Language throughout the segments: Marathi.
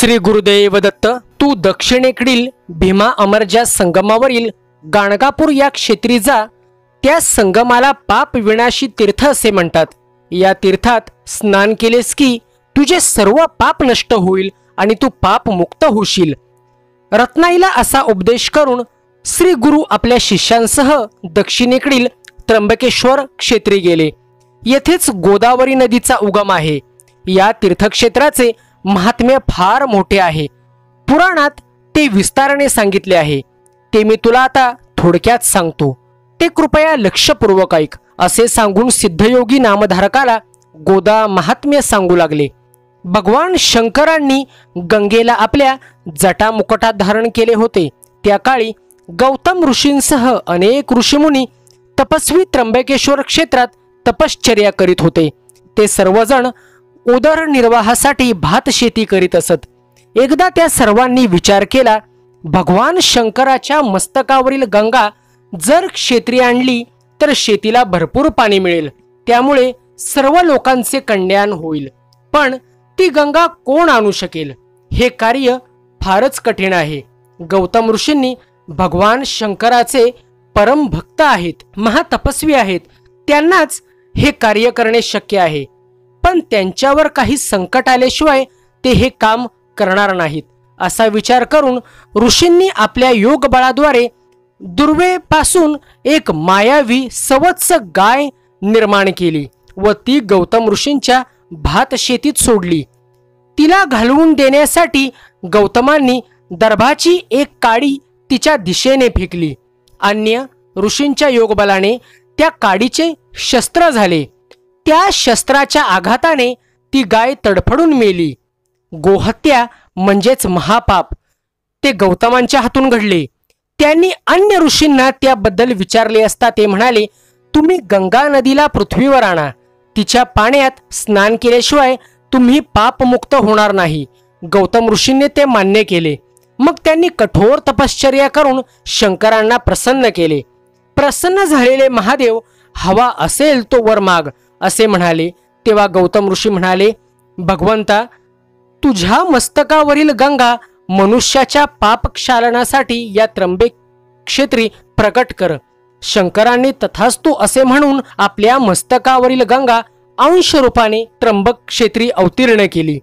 श्री गुरुदेव दत्त। तू दक्षिणेकडील भीमा अमरजा संगमावरील गाणगापूर या क्षेत्री जा। त्या संगमाला पाप विनाशी तीर्थ असे म्हणतात। या तीर्थात स्नान केलेस की तुझे सर्व पाप नष्ट होईल आणि तू पाप मुक्त होशील। रत्नाईला असा उपदेश करून श्री गुरु आपल्या शिष्यांसह दक्षिणेकडील त्र्यंबकेश्वर क्षेत्री गेले। येथेच गोदावरी नदीचा उगम आहे। या तीर्थक्षेत्राचे महात्म्य फार मोठे आहे। पुराणात ते विस्ताराने सांगितले आहे। ते मी तुला आता थोडक्यात सांगतो, ते कृपया लक्षपूर्वक ऐक। असे सांगून सिद्धयोगी नामधारकाला गोदा महात्म्य सांगू लागले। भगवान शंकरांनी गंगेला आपल्या जटामुकुटात धारण केले होते। त्या काळी गौतम ऋषींसह अनेक ऋषीमुनी तपस्वी त्र्यंबकेश्वर क्षेत्रात तपश्चर्या करीत होते। ते सर्वजण उदरनिर्वाहासाठी भात शेती करीत असत। एकदा त्या सर्वांनी विचार केला, भगवान शंकराच्या मस्तकावरील गंगा जर क्षेत्री आणली तर शेतीला भरपूर पाणी मिळेल, त्यामुळे सर्व लोकांचे कल्याण होईल। पण ती गंगा कोण आणू शकेल? हे कार्य फारच कठीण आहे। गौतम ऋषींनी भगवान शंकराचे परम भक्त आहेत, महातपस्वी आहेत, त्यांनाच हे कार्य करणे शक्य आहे। पण त्यांच्यावर काही संकट आल्याशिवाय ते हे काम करणार नाहीत। असा विचार करून ऋषींनी आपल्या योग बळाद्वारे दुर्वेपासून एक मायावी सवत्स गाय निर्माण केली व ती गौतम ऋषींच्या भात शेतीत सोडली। तिला घालवून देण्यासाठी गौतमांनी दर्भाची एक काडी तिच्या दिशेने फेकली। अन्य ऋषींच्या योगबलाने त्या काडीचे शस्त्र झाले। त्या शस्त्राच्या आघाताने ती गाय तडफडून मेली। गोहत्या म्हणजेच महापाप ते गौतमांच्या हातून घडले। त्यांनी अन्य ऋषींना त्याबद्दल विचारले असता ते म्हणाले, तुम्ही गंगा नदीला पृथ्वीवर आणा। तिच्या पाण्यात स्नान केल्याशिवाय तुम्ही पापमुक्त होणार नाही। गौतम ऋषींनी ते मान्य केले। मग त्यांनी कठोर तपश्चर्या करून शंकरांना प्रसन्न केले। प्रसन्न झालेले महादेव हवा असेल तो वर माग असे म्हणाले। तेव्हा गौतम ऋषी म्हणाले, भगवंता, तुझ्या मस्तकावरील गंगा मनुष्याच्या पापक्षालनासाठी या त्र्यंबक क्षेत्री प्रकट कर। शंकरांनी तथास्तु असे म्हणून आपल्या मस्तकावरील गंगा अंश रूपाने त्र्यंबक क्षेत्री अवतीर्ण केली।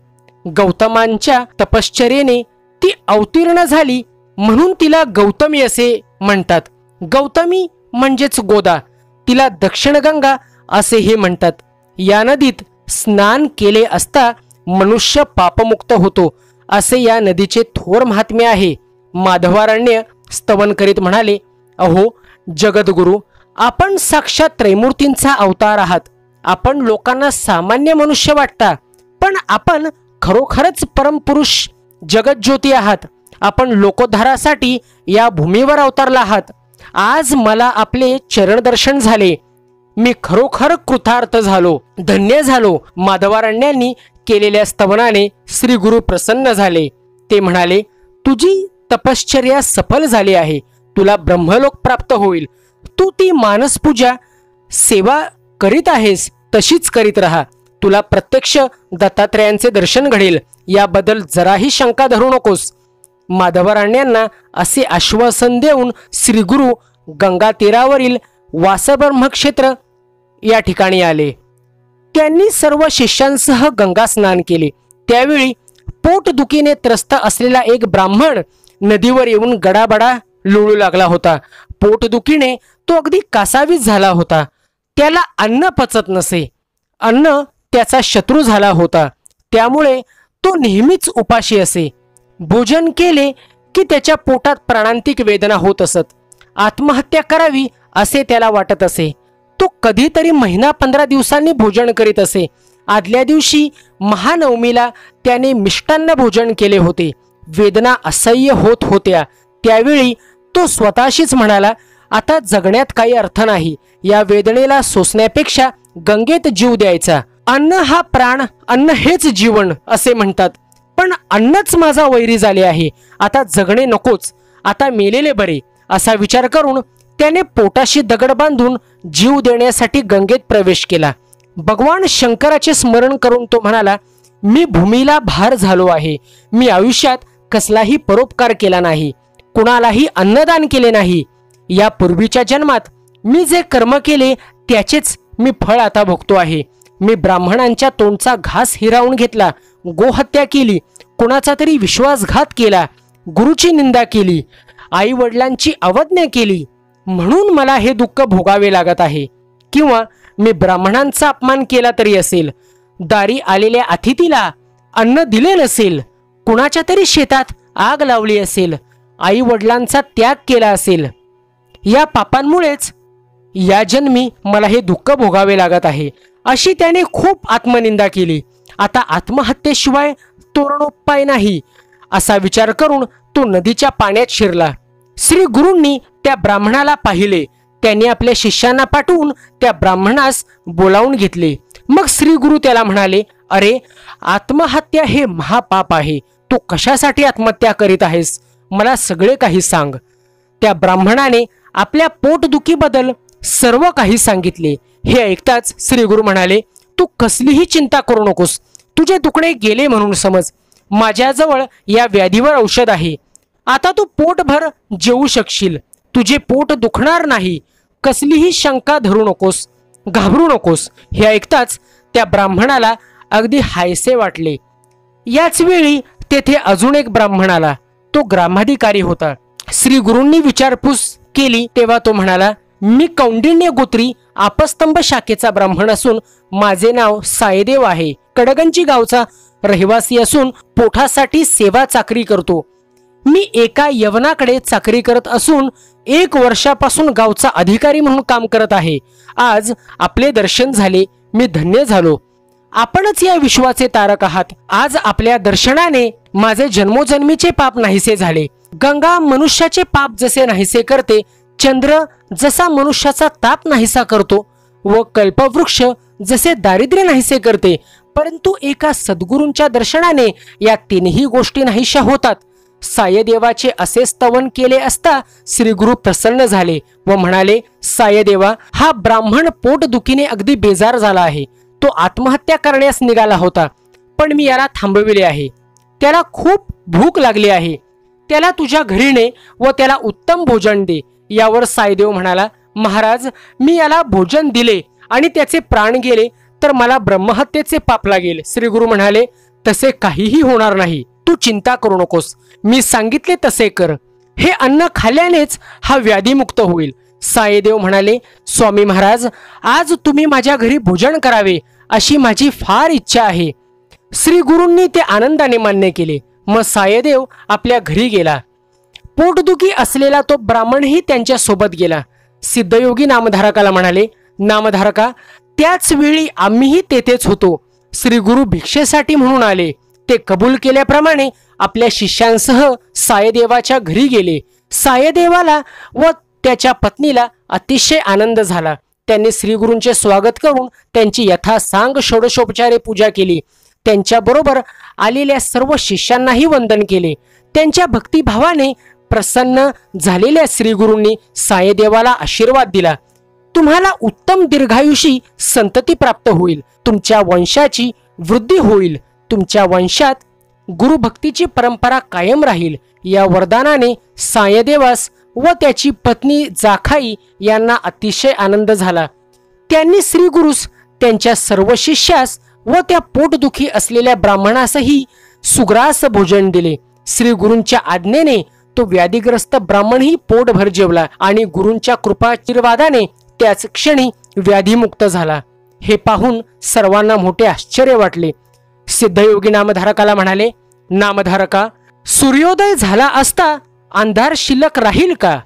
गौतमांच्या तपश्चर्येने ती अवतीर्ण झाली म्हणून तिला गौतमी असे म्हणतात। गौतमी म्हणजेच गोदा, तिला दक्षिण गंगा असेही म्हणतात। या नदीत स्नान केले असता मनुष्य पापमुक्त होतो असे या नदीचे थोर महात्म्य आहे। माधवारण्य स्तवन करीत म्हणाले, अहो जगद्गुरु, आपण साक्षात त्रैमूर्तींचा अवतार आहात। आपण लोकांना सामान्य मनुष्य वाटता, पण आपण खरोखरच परमपुरुष जगज्योती आहात। आपण लोकोद्धारासाठी या भूमीवर अवतरला आहात। आज मला आपले चरण दर्शन झाले। मी खरोखर कृतार्थ झालो, धन्य झालो। माधवारण्यांनी केलेल्या स्तवनाने श्री गुरु प्रसन्न झाले। ते म्हणाले, तुझी तपश्चर्या सफल झाली आहे। तुला ब्रह्मलोक प्राप्त होईल। तू ती मानसपूजा सेवा करीत आहेस तशीच करीत राहा। तुला प्रत्यक्ष दत्तात्रयांचे दर्शन घडेल, याबद्दल जराही शंका धरू नकोस। माधवारण्यांना असे आश्वासन देऊन श्री गुरु गंगा तीरावरील वासब्रह्मक्षेत्र या ठिकाणी आले। त्यांनी सर्व शिष्यांसह गंगा स्नान केले। त्यावेळी पोटदुखीने त्रस्त असलेला एक ब्राह्मण नदीवर येऊन गडाबडा लोळू लागला होता। पोटदुखीने तो अगदी कासावीस झाला होता। त्याला अन्न पचत नसे। अन्न त्याचा शत्रू झाला होता, त्यामुळे तो नेहमीच उपाशी असे। भोजन केले की त्याच्या पोटात प्राणांतिक वेदना होत असत। आत्महत्या करावी असे त्याला वाटत असे। तो कधीतरी महिना 15 दिवसांनी भोजन करीत असे। आदल्या दिवशी महानवमीला त्याने मिष्टान्न भोजन केले होते। वेदना असह्य होत होत्या। त्यावेळी तो स्वतःशीच म्हणाला, आता जगण्यात काही अर्थ नाही। या वेदनेला सोसण्यापेक्षा गंगेत जीव द्यायचा। अन्न हा प्राण, अन्न हेच जीवन असे म्हणतात, पण अन्नच माझा वैरी झाले आहे। आता जगणे नकोच, आता मेलेले बरे असा विचार करून त्याने पोटाशी दगड बांधून जीव देण्यासाठी गंगेत प्रवेश केला। भगवान शंकराचे स्मरण करून तो म्हणाला, मी भूमीला भार झालो आहे. मी आयुष्यात कसलाही परोपकार केला नाही, कुणालाही अन्नदान केले नाही. या पूर्वीच्या जन्मात मी जे कर्म केले त्याचेच मी फळ आता भोगतो आहे. मी ब्राह्मणांच्या तोंडचा घास हिरावून घेतला, गोहत्या केली, कुणाचा तरी विश्वासघात केला, गुरुची निंदा केली, आई वडिलांची अवज्ञा केली, म्हणून मला हे दुःख भोगावे लागत आहे. किंवा मी ब्राह्मणांचा अपमान केला तरी असेल, दारी आलेल्या अतिथीला अन्न दिले नसेल, कुणाच्या तरी शेतात आग लावली असेल, आई वडिलांचा त्याग केला असेल. या पापांमुळेच या जन्मी मला हे दुःख भोगावे लागत आहे, अशी त्याने खूप आत्मनिंदा केली. आता आत्महत्येशिवाय तोरणोपाय नाही असा विचार करून तो नदीच्या पाण्यात शिरला. श्री गुरूंनी त्या ब्राह्मणाला पाहिले. त्यांनी आपल्या शिष्यांना पाठवून त्या ब्राह्मणास बोलावून घेतले. मग श्री गुरु त्याला म्हणाले, अरे, आत्महत्या हे महापाप आहे. तू कशासाठी आत्महत्या करीत आहेस? मला सगळे काही सांग. त्या ब्राह्मणाने आपल्या पोटदुखीबद्दल सर्व काही सांगितले. हे ऐकताच श्री गुरु म्हणाले, तू कसलीही चिंता करू नकोस. तुझे दुखणे गेले म्हणून समज. माझ्याजवळ या व्याधीवर औषध आहे. आता तू पोटभर जेवू शकशील. तुझे पोट दुखणार नाही. कसलीही शंका धरू नकोस, घाबरू नकोस. हे ऐकताच त्या ब्राह्मणाला अगदी हायसे वाटले. याच वेळी तेथे अजून एक ब्राह्मण आला. तो ग्रामाधिकारी होता. श्री गुरूंनी विचारपूस केली तेव्हा तो म्हणाला, मी कौंडिण्य गोत्री आपस्तंभ शाखेचा ब्राह्मण असून माझे नाव सायदेव आहे. कडगंजी गावचा रहिवासी असून पोटासाठी सेवा चाकरी करतो. मी एका यवनाकडे चाकरी करत असून 1 वर्षापासून गावचा अधिकारी म्हणून काम करत आहे. आज आपले दर्शन झाले, मी धन्य झालो. आपणच या विश्वाचे तारक आहात. आज आपल्या दर्शनाने माझे जन्मोजन्मीचे पाप नाहीसे झाले. गंगा मनुष्याचे पाप जसे नाहीसे करते, चंद्र जसा मनुष्याचा ताप नाहीसा करतो व कल्पवृक्ष जसे दारिद्र्य नाहीसे करते, परंतु एका सद्गुरूंच्या दर्शनाने या तिन्ही गोष्टी नाहीशा होतात. सायदेवाचे असे स्तवन केले असता श्री गुरु प्रसन्न झाले व म्हणाले, सायदेवा, हा ब्राह्मण पोटदुखीने अगदी बेजार झाला आहे. तो आत्महत्या करण्यास निघाला होता, पण मी याला थांबविले आहे. त्याला खूप भूक लागली आहे. त्याला तुझ्या घरी ने व त्याला उत्तम भोजन दे. यावर सायदेव म्हणाला, महाराज, मी याला भोजन दिले आणि त्याचे प्राण गेले तर मला ब्रह्महत्येचे पाप लागेल. श्री गुरु म्हणाले, तसे काहीही होणार नाही. तू चिंता करू नकोस. मी सांगितले तसे कर. हे अन्न खाल्ल्यानेच हा व्याधीमुक्त होईल. सायदेव म्हणाले, स्वामी महाराज, आज तुम्ही माझ्या घरी भोजन करावे अशी माझी फार इच्छा आहे. श्री गुरूंनी ते आनंदाने मान्य केले. मग सायदेव आपल्या घरी गेला. पोटदुखी असलेला तो ब्राह्मणही त्यांच्या सोबत गेला. सिद्धयोगी नामधारकाला म्हणाले, नामधारका, त्याच वेळी आम्हीही तेथेच होतो. श्री गुरु भिक्षेसाठी म्हणून आले. ते कबूल केल्याप्रमाणे आपल्या शिष्यांसह सायदेवाच्या घरी गेले. सायदेवाला व त्याच्या पत्नीला अतिशय आनंद झाला. त्यांनी श्री गुरूंचे स्वागत करून त्यांची यथासांग षोडशोपचारे पूजा केली. त्यांच्याबरोबर आलेल्या सर्व शिष्यांनाही वंदन केले. त्यांच्या भक्तिभावाने प्रसन्न झालेल्या श्री गुरूंनी सायदेवाला आशीर्वाद दिला. तुम्हाला उत्तम दीर्घायुषी संतती प्राप्त होईल. तुमच्या वंशाची वृद्धी होईल. तुमच्या वंशात गुरुभक्तीची परंपरा कायम राहील. या वरदानाने सायदेवास व त्याची पत्नी जाखाई यांना अतिशय आनंद झाला. त्यांनी श्री गुरुस, त्यांच्या सर्व शिष्यास व त्या पोटदुखी असलेल्या ब्राह्मणासही सुग्रास भोजन दिले. श्री गुरूंच्या आज्ञेने तो व्याधीग्रस्त ब्राह्मणही पोटभर जेवला आणि गुरूंच्या कृपाशीर्वादाने त्याच क्षणी व्याधीमुक्त झाला. हे पाहून सर्वांना मोठे आश्चर्य वाटले. सिद्धयोगी नामधारकाला म्हणाले, नामधारका, सूर्योदय झाला असता अंधार शिल्लक राहील का?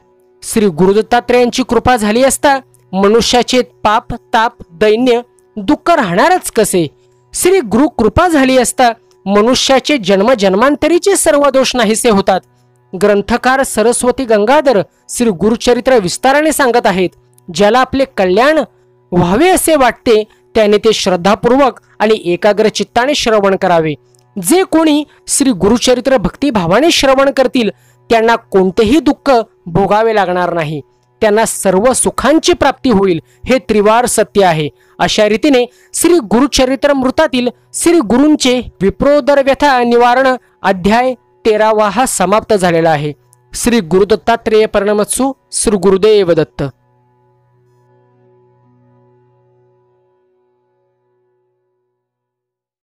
श्री गुरुदत्तात्रेयांची कृपा झाली असता मनुष्याचे पाप, ताप, दैन्य, दुःख राहणारच कसे? श्री गुरु कृपा झाली असता मनुष्याचे जन्मजन्मांतरीचे सर्व दोष नाहीसे होतात. ग्रंथकार सरस्वती गंगाधर श्री गुरुचरित्र विस्ताराने सांगत आहेत. ज्याला आपले कल्याण व्हावे असे वाटते त्याने ते श्रद्धापूर्वक आणि एकाग्र चित्ताने श्रवण करावे. जे कोणी श्री गुरुचरित्र भक्तिभावाने श्रवण करतील त्यांना कोणतेही दुःख भोगावे लागणार नाही. त्यांना सर्व सुखांची प्राप्ती होईल हे त्रिवार सत्य आहे। अशा रीतीने श्री गुरुचरित्रमृतातील श्री गुरूंचे विप्रोदर व्यथा निवारण अध्याय 13 हा समाप्त झालेला आहे। श्री गुरुदत्तात्रेय प्रणमत्सु। श्री गुरुदेव दत्त।